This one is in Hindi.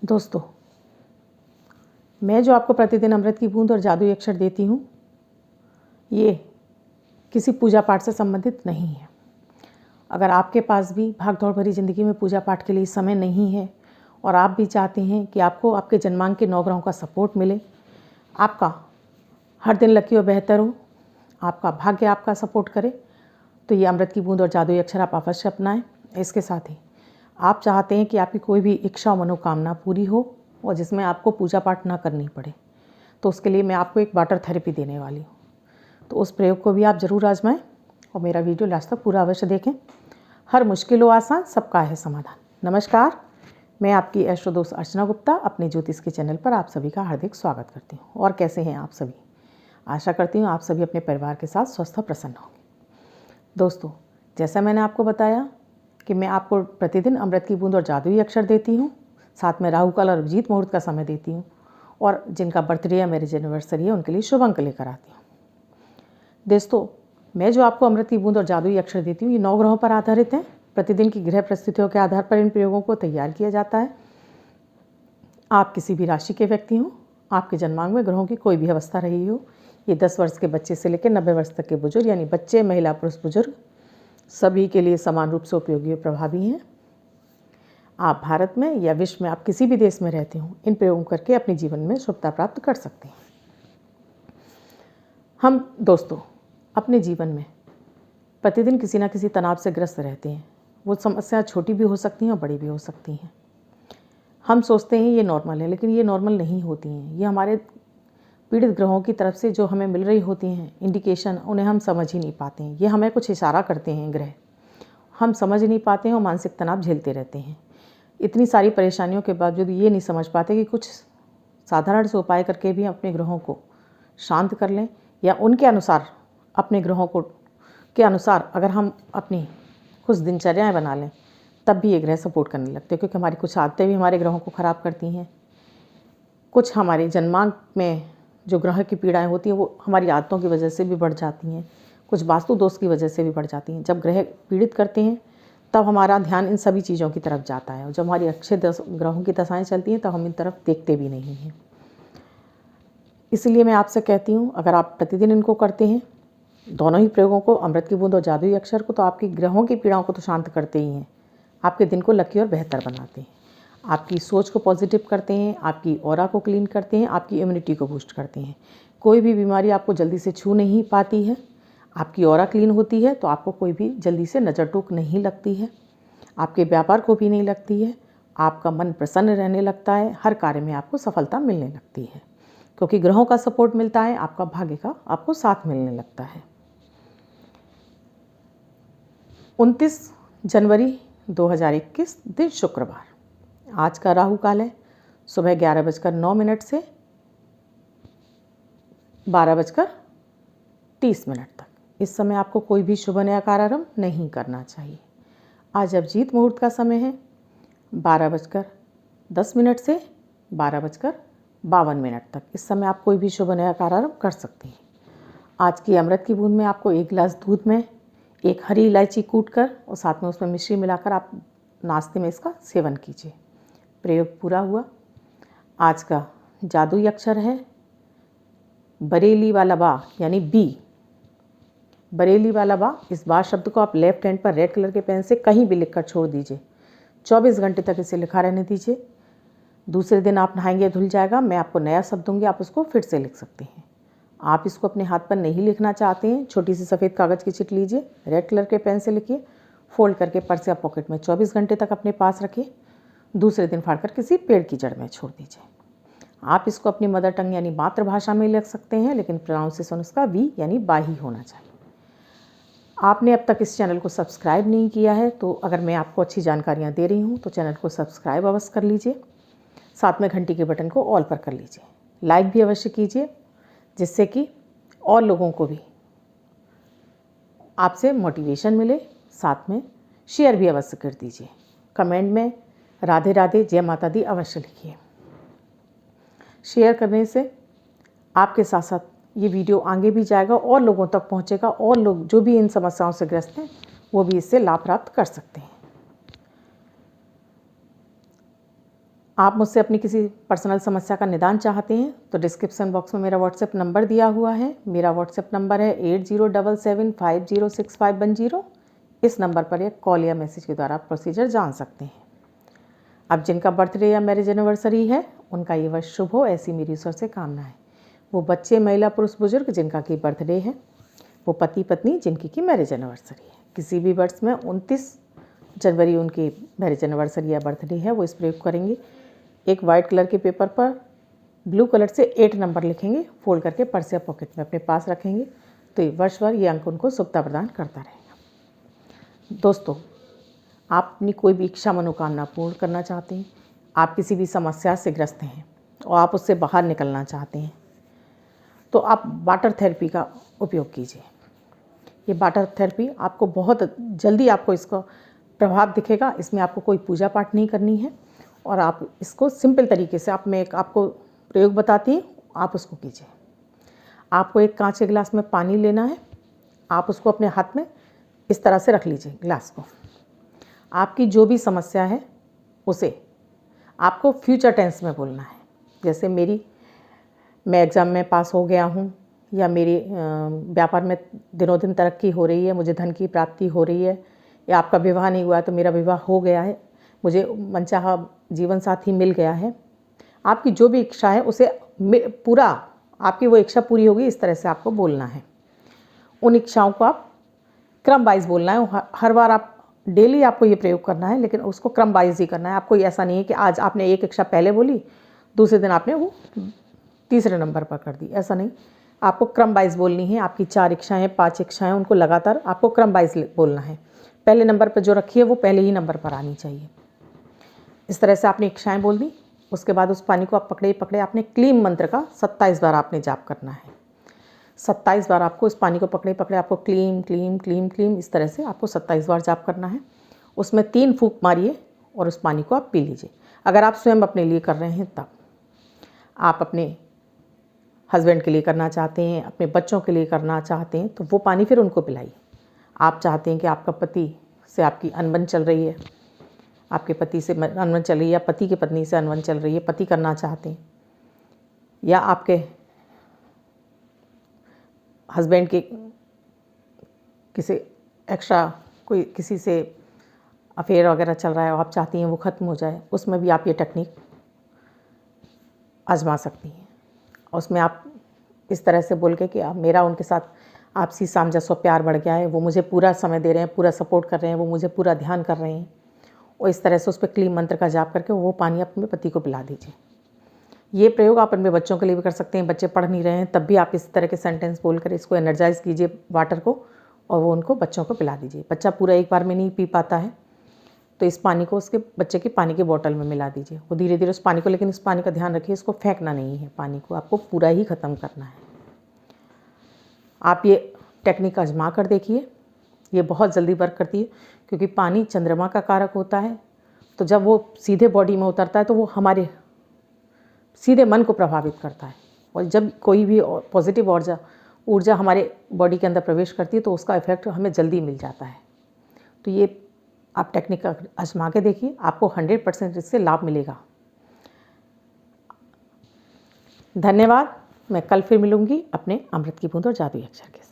दोस्तों, मैं जो आपको प्रतिदिन अमृत की बूंद और जादुई अक्षर देती हूँ, ये किसी पूजा पाठ से संबंधित नहीं है। अगर आपके पास भी भाग दौड़ भरी ज़िंदगी में पूजा पाठ के लिए समय नहीं है और आप भी चाहते हैं कि आपको आपके जन्मांक के 9 ग्रहों का सपोर्ट मिले, आपका हर दिन लकी और बेहतर हो, आपका भाग्य आपका सपोर्ट करे, तो ये अमृत की बूंद और जादुई अक्षर आप अवश्य अपनाएं। इसके साथ ही आप चाहते हैं कि आपकी कोई भी इच्छा मनोकामना पूरी हो और जिसमें आपको पूजा पाठ ना करनी पड़े, तो उसके लिए मैं आपको एक वाटर थेरेपी देने वाली हूँ। तो उस प्रयोग को भी आप ज़रूर आजमाएं और मेरा वीडियो लास्ट तक पूरा अवश्य देखें। हर मुश्किल हो आसान, सबका है समाधान। नमस्कार, मैं आपकी एस्ट्रो दोस्त अर्चना गुप्ता अपने ज्योतिष के चैनल पर आप सभी का हार्दिक स्वागत करती हूँ। और कैसे हैं आप सभी? आशा करती हूँ आप सभी अपने परिवार के साथ स्वस्थ और प्रसन्न होंगे। दोस्तों, जैसा मैंने आपको बताया कि मैं आपको प्रतिदिन अमृत की बूंद और जादुई अक्षर देती हूँ, साथ में राहु काल और अभिजीत मुहूर्त का समय देती हूँ, और जिनका बर्थडे या मैरिज एनिवर्सरी है उनके लिए शुभ अंक लेकर आती हूँ। दोस्तों, मैं जो आपको अमृत की बूंद और जादुई अक्षर देती हूँ, ये 9 ग्रहों पर आधारित है। प्रतिदिन की ग्रह परिस्थितियों के आधार पर इन प्रयोगों को तैयार किया जाता है। आप किसी भी राशि के व्यक्ति हों, आपके जन्मांक में ग्रहों की कोई भी अवस्था रही हो, ये 10 वर्ष के बच्चे से लेकर 90 वर्ष तक के बुजुर्ग, यानी बच्चे, महिला, पुरुष, बुजुर्ग, सभी के लिए समान रूप से उपयोगी और प्रभावी हैं। आप भारत में या विश्व में आप किसी भी देश में रहते हो, इन प्रयोगों करके अपने जीवन में शुभता प्राप्त कर सकते हैं। हम दोस्तों अपने जीवन में प्रतिदिन किसी न किसी तनाव से ग्रस्त रहते हैं। वो समस्या छोटी भी हो सकती हैं और बड़ी भी हो सकती हैं। हम सोचते हैं ये नॉर्मल है, लेकिन ये नॉर्मल नहीं होती हैं। ये हमारे पीड़ित ग्रहों की तरफ से जो हमें मिल रही होती हैं इंडिकेशन, उन्हें हम समझ ही नहीं पाते हैं। ये हमें कुछ इशारा करते हैं ग्रह, हम समझ नहीं पाते हैं और मानसिक तनाव झेलते रहते हैं। इतनी सारी परेशानियों के बावजूद ये नहीं समझ पाते कि कुछ साधारण से उपाय करके भी अपने ग्रहों को शांत कर लें, या उनके अनुसार अपने ग्रहों को के अनुसार अगर हम अपनी कुछ दिनचर्याएं बना लें, तब भी ये ग्रह सपोर्ट करने लगते हैं। क्योंकि हमारी कुछ आदतें भी हमारे ग्रहों को ख़राब करती हैं। कुछ हमारे जन्मांक में जो ग्रह की पीड़ाएं होती हैं वो हमारी आदतों की वजह से भी बढ़ जाती हैं, कुछ वास्तु दोष की वजह से भी बढ़ जाती हैं। जब ग्रह पीड़ित करते हैं तब हमारा ध्यान इन सभी चीज़ों की तरफ जाता है, और जब हमारी अच्छे ग्रहों की दशाएं चलती हैं तब हम इन तरफ देखते भी नहीं हैं। इसलिए मैं आपसे कहती हूँ, अगर आप प्रतिदिन इनको करते हैं, दोनों ही प्रयोगों को, अमृत की बूंद और जादुई अक्षर को, तो आपकी ग्रहों की पीड़ाओं को तो शांत करते ही हैं, आपके दिन को लकी और बेहतर बनाते हैं, आपकी सोच को पॉजिटिव करते हैं, आपकी ऑरा को क्लीन करते हैं, आपकी इम्यूनिटी को बूस्ट करते हैं। कोई भी बीमारी आपको जल्दी से छू नहीं पाती है। आपकी ऑरा क्लीन होती है तो आपको कोई भी जल्दी से नज़र टूक नहीं लगती है, आपके व्यापार को भी नहीं लगती है, आपका मन प्रसन्न रहने लगता है, हर कार्य में आपको सफलता मिलने लगती है, क्योंकि ग्रहों का सपोर्ट मिलता है, आपका भाग्य का आपको साथ मिलने लगता है। 29 जनवरी 2021 दिन शुक्रवार, आज का राहु काल है सुबह 11:09 से 12:30 तक। इस समय आपको कोई भी शुभ नया कार्यारंभ नहीं करना चाहिए। आज अभिजीत मुहूर्त का समय है 12:10 से 12:52 तक। इस समय आप कोई भी शुभ नया कार्यारंभ कर सकते हैं। आज की अमृत की बूंद में आपको 1 गिलास दूध में एक हरी इलायची कूटकर और साथ में उसमें मिश्री मिलाकर आप नाश्ते में इसका सेवन कीजिए। प्रयोग पूरा हुआ। आज का जादुई अक्षर है बरेली वाला बा, यानी बी। बरेली वाला बा, इस बा शब्द को आप लेफ्ट हैंड पर रेड कलर के पेन से कहीं भी लिखकर छोड़ दीजिए। 24 घंटे तक इसे लिखा रहने दीजिए। दूसरे दिन आप नहाएंगे धुल जाएगा। मैं आपको नया शब्द दूंगी, आप उसको फिर से लिख सकते हैं। आप इसको अपने हाथ पर नहीं लिखना चाहते हैं, छोटी सी सफ़ेद कागज़ की चिट लीजिए, रेड कलर के पेन से लिखिए, फोल्ड करके पर्स या पॉकेट में 24 घंटे तक अपने पास रखिए। दूसरे दिन फाड़कर किसी पेड़ की जड़ में छोड़ दीजिए। आप इसको अपनी मदर टंग यानी मातृभाषा में लिख सकते हैं, लेकिन प्रोनाउंसिएशन उसका वी यानी बा ही होना चाहिए। आपने अब तक इस चैनल को सब्सक्राइब नहीं किया है, तो अगर मैं आपको अच्छी जानकारियाँ दे रही हूँ तो चैनल को सब्सक्राइब अवश्य कर लीजिए। साथ में घंटी के बटन को ऑल पर कर लीजिए। लाइक भी अवश्य कीजिए, जिससे कि और लोगों को भी आपसे मोटिवेशन मिले। साथ में शेयर भी अवश्य कर दीजिए। कमेंट में राधे राधे, जय माता दी अवश्य लिखिए। शेयर करने से आपके साथ साथ ये वीडियो आगे भी जाएगा और लोगों तक पहुंचेगा, और लोग जो भी इन समस्याओं से ग्रस्त हैं, वो भी इससे लाभ प्राप्त कर सकते हैं। आप मुझसे अपनी किसी पर्सनल समस्या का निदान चाहते हैं तो डिस्क्रिप्शन बॉक्स में मेरा व्हाट्सएप नंबर दिया हुआ है। मेरा व्हाट्सएप नंबर है 8077506510। इस नंबर पर एक कॉल या मैसेज के द्वारा आप प्रोसीजर जान सकते हैं। अब जिनका बर्थडे या मैरिज एनिवर्सरी है उनका ये वर्ष शुभ हो, ऐसी मेरी ईश्वर से कामना है। वो बच्चे, महिला, पुरुष, बुजुर्ग जिनका की बर्थडे है, वो पति पत्नी जिनकी की मैरिज एनिवर्सरी है, किसी भी वर्ष में 29 जनवरी उनकी मैरिज एनिवर्सरी या बर्थडे है, वो इस प्रयोग करेंगे। एक वाइट कलर के पेपर पर ब्लू कलर से 8 नंबर लिखेंगे, फोल्ड करके पर्स या पॉकेट में अपने पास रखेंगे, तो वर्ष भर ये अंक उनको शुभता प्रदान करता रहेगा। दोस्तों, आप अपनी कोई भी इच्छा मनोकामना पूर्ण करना चाहते हैं, आप किसी भी समस्या से ग्रस्त हैं और आप उससे बाहर निकलना चाहते हैं, तो आप वाटर थेरेपी का उपयोग कीजिए। ये वाटर थेरेपी आपको बहुत जल्दी आपको इसका प्रभाव दिखेगा। इसमें आपको कोई पूजा पाठ नहीं करनी है और आप इसको सिंपल तरीके से मैं एक आपको प्रयोग बताती हूँ, आप उसको कीजिए। आपको एक कांच के गिलास में पानी लेना है, आप उसको अपने हाथ में इस तरह से रख लीजिए गिलास को। आपकी जो भी समस्या है उसे आपको फ्यूचर टेंस में बोलना है। जैसे मैं एग्ज़ाम में पास हो गया हूँ, या मेरे व्यापार में दिनों दिन तरक्की हो रही है, मुझे धन की प्राप्ति हो रही है, या आपका विवाह नहीं हुआ तो मेरा विवाह हो गया है, मुझे मनचाहा जीवन साथी मिल गया है। आपकी जो भी इच्छा है उसे पूरा, आपकी वो इच्छा पूरी होगी, इस तरह से आपको बोलना है। उन इच्छाओं को आप क्रम वाइज बोलना है। हर बार आप डेली आपको ये प्रयोग करना है, लेकिन उसको क्रम वाइज ही करना है। आपको ऐसा नहीं है कि आज आपने एक इच्छा पहले बोली, दूसरे दिन आपने वो तीसरे नंबर पर कर दी, ऐसा नहीं। आपको क्रम वाइज बोलनी है। आपकी 4 इच्छाएँ, 5 इच्छाएँ, उनको लगातार आपको क्रम वाइज बोलना है। पहले नंबर पर जो रखी है वो पहले ही नंबर पर आनी चाहिए। इस तरह से आपने इच्छाएँ बोल दी। उसके बाद उस पानी को आप पकड़े आपने क्लीम मंत्र का 27 बार आपने जाप करना है। 27 बार आपको इस पानी को पकड़े आपको क्लीम क्लीम क्लीम क्लीम इस तरह से आपको 27 बार जाप करना है। उसमें 3 फूंक मारिए और उस पानी को आप पी लीजिए। अगर आप स्वयं अपने लिए कर रहे हैं तब, आप अपने हस्बैंड के लिए करना चाहते हैं, अपने बच्चों के लिए करना चाहते हैं, तो वो पानी फिर उनको पिलाइए। आप चाहते हैं कि आपका पति से आपकी अनबन चल रही है, आपके पति से अनबन चल रही है, या पति की पत्नी से अनबन चल रही है, पति करना चाहते हैं, या आपके हस्बैंड के किसी से अफेयर वगैरह चल रहा है और आप चाहती हैं वो ख़त्म हो जाए, उसमें भी आप ये टेक्निक आजमा सकती हैं। उसमें आप इस तरह से बोल के कि मेरा उनके साथ आपसी सामंजस्य प्यार बढ़ गया है, वो मुझे पूरा समय दे रहे हैं, पूरा सपोर्ट कर रहे हैं, वो मुझे पूरा ध्यान कर रहे हैं, और इस तरह से उस पर क्लीम मंत्र का जाप करके वो पानी अपने पति को पिला दीजिए। ये प्रयोग आप अपने बच्चों के लिए भी कर सकते हैं। बच्चे पढ़ नहीं रहे हैं तब भी आप इस तरह के सेंटेंस बोलकर इसको एनर्जाइज कीजिए वाटर को, और वो उनको बच्चों को पिला दीजिए। बच्चा पूरा एक बार में नहीं पी पाता है तो इस पानी को उसके बच्चे की पानी की बोतल में मिला दीजिए। वो धीरे धीरे उस पानी को, लेकिन इस पानी का ध्यान रखिए, इसको फेंकना नहीं है, पानी को आपको पूरा ही ख़त्म करना है। आप ये टेक्निक आजमा कर देखिए, ये बहुत जल्दी वर्क करती है, क्योंकि पानी चंद्रमा का कारक होता है। तो जब वो सीधे बॉडी में उतरता है तो वो हमारे सीधे मन को प्रभावित करता है, और जब कोई भी पॉजिटिव ऊर्जा हमारे बॉडी के अंदर प्रवेश करती है तो उसका इफेक्ट हमें जल्दी मिल जाता है। तो ये आप टेक्निक आजमा के देखिए, आपको 100% इससे लाभ मिलेगा। धन्यवाद। मैं कल फिर मिलूँगी अपने अमृत की बूंद और जादुई अक्षर के साथ।